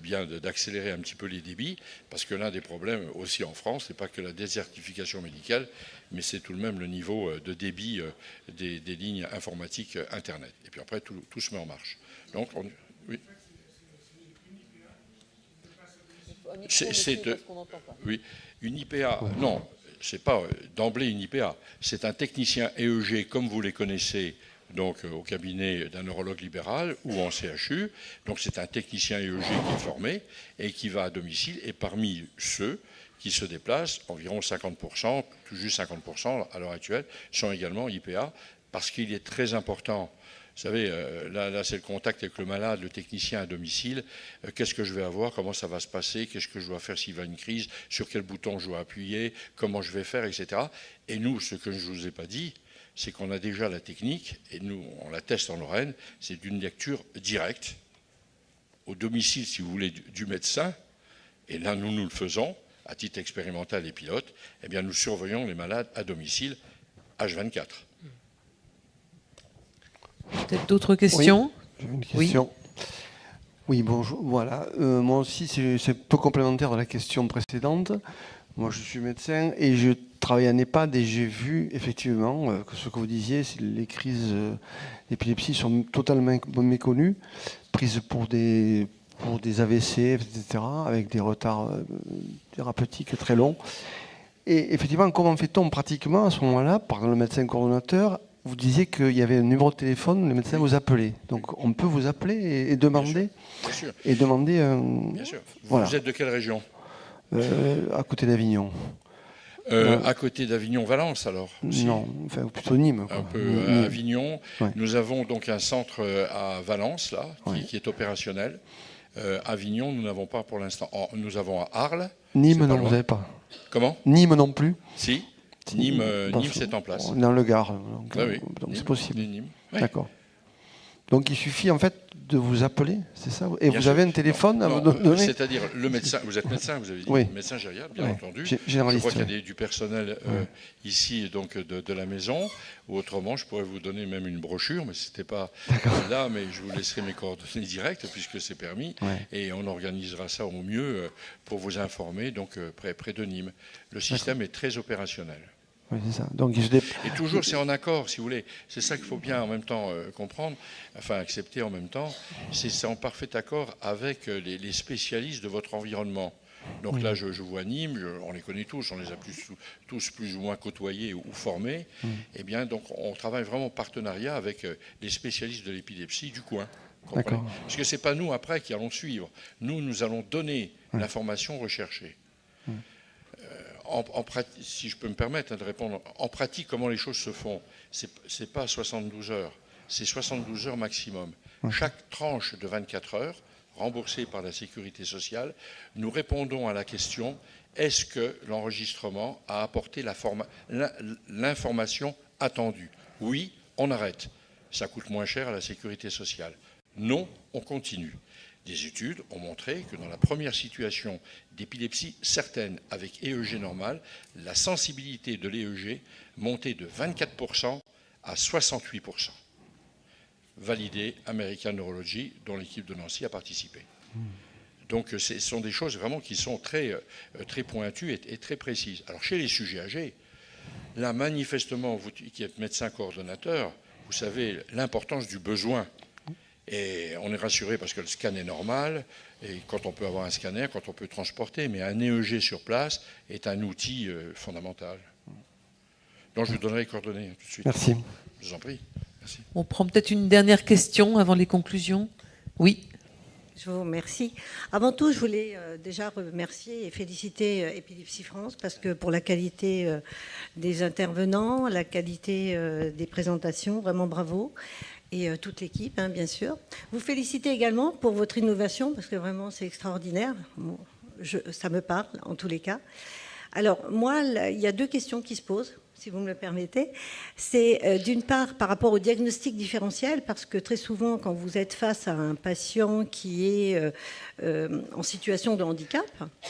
bien d'accélérer un petit peu les débits, parce que l'un des problèmes aussi en France, c'est pas que la désertification médicale, mais c'est tout de même le niveau de débit des lignes informatiques Internet. Et puis après, tout se met en marche. Donc, oui. Oui, une IPA, non, c'est pas d'emblée une IPA, c'est un technicien EEG comme vous les connaissez, donc au cabinet d'un neurologue libéral ou en CHU. Donc c'est un technicien EEG qui est formé et qui va à domicile. Et parmi ceux qui se déplacent, environ 50%, tout juste 50% à l'heure actuelle, sont également IPA, parce qu'il est très important. Vous savez, là c'est le contact avec le malade, le technicien à domicile. Qu'est-ce que je vais avoir? Comment ça va se passer? Qu'est-ce que je dois faire s'il va une crise? Sur quel bouton je dois appuyer? Comment je vais faire, etc. Et nous, ce que je ne vous ai pas dit, c'est qu'on a déjà la technique, et nous, on la teste en Lorraine, c'est d'une lecture directe, au domicile, si vous voulez, du médecin. Et là, nous le faisons, à titre expérimental et pilote. Eh bien, nous surveillons les malades à domicile, H24. Peut-être d'autres questions? Oui, j'ai une question. Oui, bonjour. Voilà. Moi aussi, c'est peu complémentaire de la question précédente. Moi, je suis médecin et je travaille en EHPAD et j'ai vu effectivement que ce que vous disiez, les crises d'épilepsie sont totalement méconnues, prises pour des AVC, etc., avec des retards thérapeutiques très longs. Et effectivement, comment fait-on pratiquement à ce moment-là, par le médecin coordonnateur, vous disiez qu'il y avait un numéro de téléphone, le médecin vous appelait. Donc on peut vous appeler et demander. Bien sûr. Et demander. Bien sûr. Voilà. Vous êtes de quelle région? À côté d'Avignon. À côté d'Avignon, Valence alors aussi. Non, enfin plutôt Nîmes. Quoi. Un peu à Avignon. Ouais. Nous avons donc un centre à Valence là, qui est opérationnel. Avignon, nous n'avons pas pour l'instant. Nous avons à Arles. Nîmes, non, vous n'avez pas. Comment? Nîmes non plus. Si. Nîmes, c'est en place. Dans le Gard, donc Oui. donc c'est possible. Nîmes. Oui. D'accord. Donc il suffit en fait de vous appeler, c'est ça? Et Bien vous sûr. avez un téléphone à vous donner? C'est-à-dire le médecin, vous êtes médecin, vous avez dit, Oui. médecin gériatre, bien Oui. entendu. Généraliste. Je crois qu'il y a du personnel ici donc de la maison, ou autrement je pourrais vous donner même une brochure, mais c'était pas là, mais je vous laisserai mes coordonnées directes puisque c'est permis, et on organisera ça au mieux pour vous informer, donc près de Nîmes. Le système est très opérationnel. Oui, c'est ça. Donc, Et toujours, c'est en accord, si vous voulez. C'est ça qu'il faut bien en même temps comprendre, enfin accepter en même temps. C'est en parfait accord avec les spécialistes de votre environnement. Donc là, je vois Nîmes, on les connaît tous, on les a tous plus ou moins côtoyés ou formés. Eh bien, donc, on travaille vraiment en partenariat avec les spécialistes de l'épilepsie du coin. Parce que ce n'est pas nous, après, qui allons suivre. Nous allons donner l'information recherchée. Si je peux me permettre de répondre, en pratique, comment les choses se font, c'est pas 72 heures, c'est 72 heures maximum. Chaque tranche de 24 heures, remboursée par la sécurité sociale, nous répondons à la question, est-ce que l'enregistrement a apporté l'information attendue? Oui, on arrête. Ça coûte moins cher à la sécurité sociale. Non, on continue. Des études ont montré que dans la première situation d'épilepsie certaine avec EEG normal, la sensibilité de l'EEG montait de 24% à 68%. Validé American Neurology, dont l'équipe de Nancy a participé. Donc ce sont des choses vraiment qui sont très, très pointues et très précises. Alors chez les sujets âgés, là manifestement, vous qui êtes médecin coordonnateur, vous savez l'importance du besoin. Et on est rassuré parce que le scan est normal, et quand on peut avoir un scanner, quand on peut transporter, mais un EEG sur place est un outil fondamental. Donc je vous donnerai les coordonnées tout de suite. Merci. Je vous en prie. Merci. On prend peut-être une dernière question avant les conclusions. Oui. Je vous remercie. Avant tout, je voulais déjà remercier et féliciter Épilepsie France parce que pour la qualité des intervenants, la qualité des présentations, vraiment bravo. Et toute l'équipe, hein, bien sûr. Vous félicitez également pour votre innovation, parce que vraiment, c'est extraordinaire. Bon, ça me parle, en tous les cas. Alors, moi, il y a deux questions qui se posent, si vous me le permettez. C'est d'une part par rapport au diagnostic différentiel, parce que très souvent, quand vous êtes face à un patient qui est en situation de handicap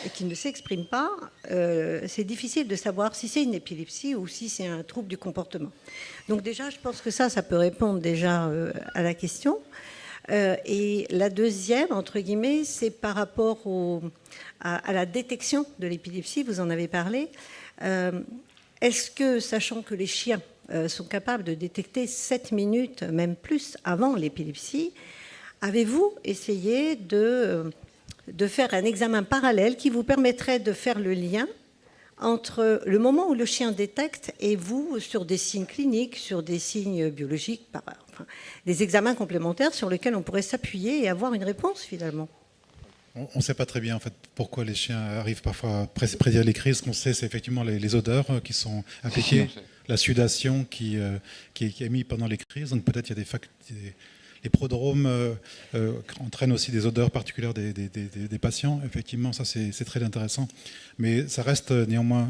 et qui ne s'exprime pas, c'est difficile de savoir si c'est une épilepsie ou si c'est un trouble du comportement. Donc déjà, je pense que ça peut répondre déjà à la question. Et la deuxième, entre guillemets, c'est par rapport à la détection de l'épilepsie, vous en avez parlé. Est-ce que, sachant que les chiens sont capables de détecter 7 minutes, même plus, avant l'épilepsie, avez-vous essayé de faire un examen parallèle qui vous permettrait de faire le lien entre le moment où le chien détecte et vous sur des signes cliniques, sur des signes biologiques, des examens complémentaires sur lesquels on pourrait s'appuyer et avoir une réponse finalement? On ne sait pas très bien en fait pourquoi les chiens arrivent parfois à prédire les crises. Ce qu'on sait, c'est effectivement les odeurs qui sont impliquées, la sudation qui est émise pendant les crises. Donc peut-être il y a les prodromes entraînent aussi des odeurs particulières des patients. Effectivement, ça c'est très intéressant. Mais ça reste néanmoins,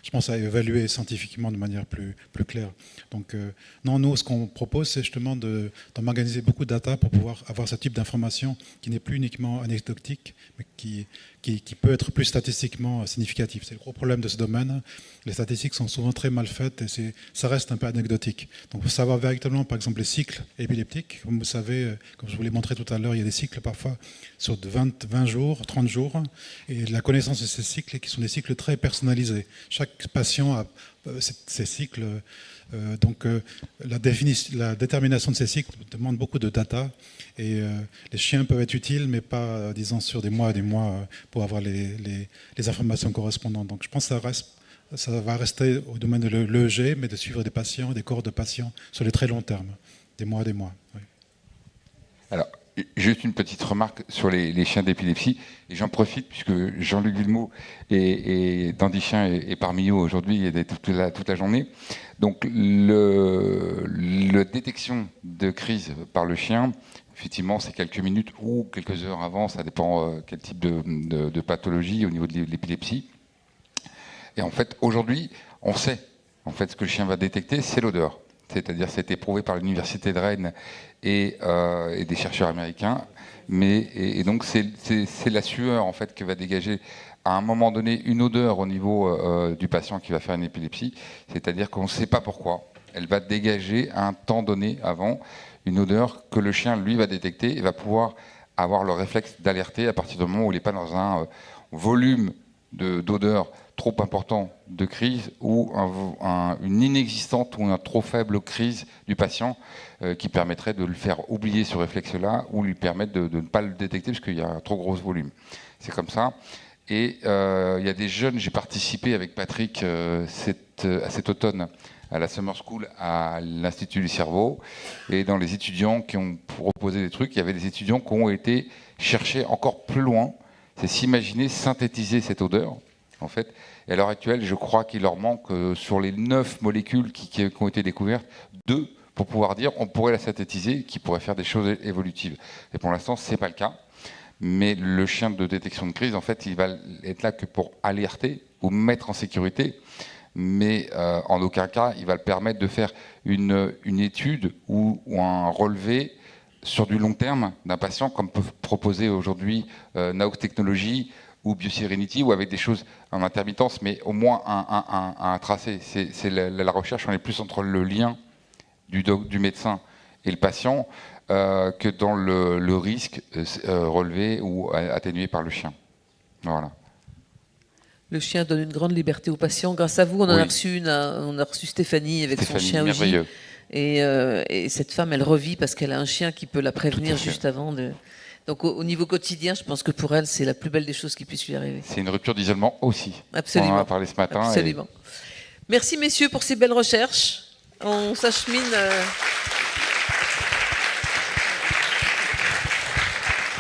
je pense, à évaluer scientifiquement de manière plus claire. Donc non, nous, ce qu'on propose, c'est justement d'organiser beaucoup de data pour pouvoir avoir ce type d'information qui n'est plus uniquement anecdotique, mais qui peut être plus statistiquement significatif. C'est le gros problème de ce domaine. Les statistiques sont souvent très mal faites et ça reste un peu anecdotique. Donc il faut savoir véritablement, par exemple, les cycles épileptiques. Comme vous savez, comme je vous l'ai montré tout à l'heure, il y a des cycles parfois sur 20 jours, 30 jours. Et la connaissance de ces cycles, qui sont des cycles très personnalisés. Chaque patient a ces cycles. Donc la détermination de ces cycles demande beaucoup de data. Et les chiens peuvent être utiles, mais pas, disons, sur des mois et des mois pour avoir les informations correspondantes. Donc je pense que ça reste ça va rester au domaine de l'EEG, mais de suivre des patients, des cohortes de patients sur les très longs termes, des mois, oui. Alors, juste une petite remarque sur les chiens d'épilepsie, et j'en profite puisque Jean-Luc Villemot et Dandy Chien est parmi nous aujourd'hui et toute la journée. Donc, la détection de crise par le chien, effectivement, c'est quelques minutes ou quelques heures avant, ça dépend quel type de pathologie au niveau de l'épilepsie. Et en fait, aujourd'hui, on sait en fait ce que le chien va détecter, c'est l'odeur. C'est-à-dire, c'est éprouvé par l'université de Rennes et des chercheurs américains. Et donc, c'est la sueur en fait que va dégager à un moment donné une odeur au niveau du patient qui va faire une épilepsie. C'est-à-dire qu'on ne sait pas pourquoi. Elle va dégager à un temps donné avant une odeur que le chien, lui, va détecter et va pouvoir avoir le réflexe d'alerter à partir du moment où il n'est pas dans un volume d'odeur trop important de crise ou une inexistante ou une trop faible crise du patient qui permettrait de le faire oublier ce réflexe-là ou lui permettre de ne pas le détecter parce qu'il y a un trop gros volume. C'est comme ça. Et il y a des jeunes, j'ai participé avec Patrick cet automne à la Summer School à l'Institut du cerveau. Et dans les étudiants qui ont proposé des trucs, il y avait des étudiants qui ont été chercher encore plus loin. C'est s'imaginer synthétiser cette odeur, en fait. Et à l'heure actuelle, je crois qu'il leur manque, sur les 9 molécules qui ont été découvertes, 2 pour pouvoir dire on pourrait la synthétiser, qui pourrait faire des choses évolutives. Et pour l'instant, ce n'est pas le cas. Mais le chien de détection de crise, en fait, il va être là que pour alerter ou mettre en sécurité. Mais en aucun cas, il va le permettre de faire une étude ou un relevé sur du long terme d'un patient, comme peut proposer aujourd'hui Naox Technologies ou BioSerenity, ou avec des choses en intermittence, mais au moins un tracé. C'est la recherche, on est plus entre le lien du médecin et le patient que dans le risque relevé ou atténué par le chien. Voilà. Le chien donne une grande liberté aux patients. Grâce à vous, on a reçu Stéphanie avec son chien aussi. Et cette femme, elle revit parce qu'elle a un chien qui peut la prévenir juste avant de... Donc au niveau quotidien, je pense que pour elle, c'est la plus belle des choses qui puisse lui arriver. C'est une rupture d'isolement aussi. Absolument. On en a parlé ce matin. Absolument. Merci messieurs pour ces belles recherches. On s'achemine...